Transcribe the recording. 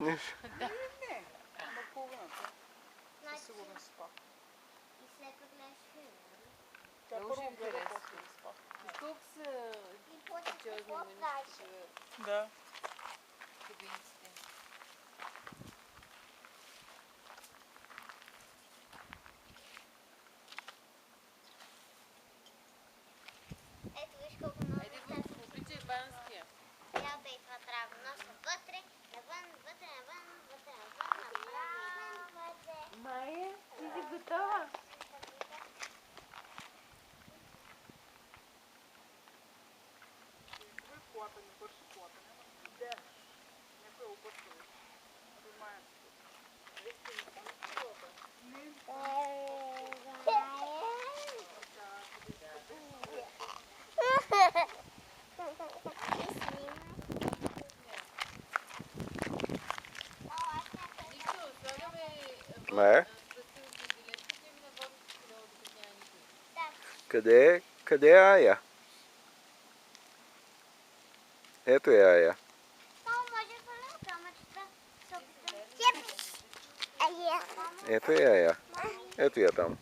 Не. Ама половината. Със сигурност спа. И след като гледаш филм, нали? Тя Много ще първо гледа, интересно. после да спа. Колко са И после чужни какво мънички правиш? Да. кубинците? Ето виж колко много Айде неща го, обличай банския. цялата и това трябва да нося вътре, навън, вътре, навън, вътре, навън, направо. Майя, ти си готова? Кой колата не бърши колата? Няма да. Някой е объркал. Абе Майя. Нищо, слагаме Ме? билетките ми на водното колело, докато няма никой. Къде е Ая? Ето е Ая. Ето е Ая. Ето я там.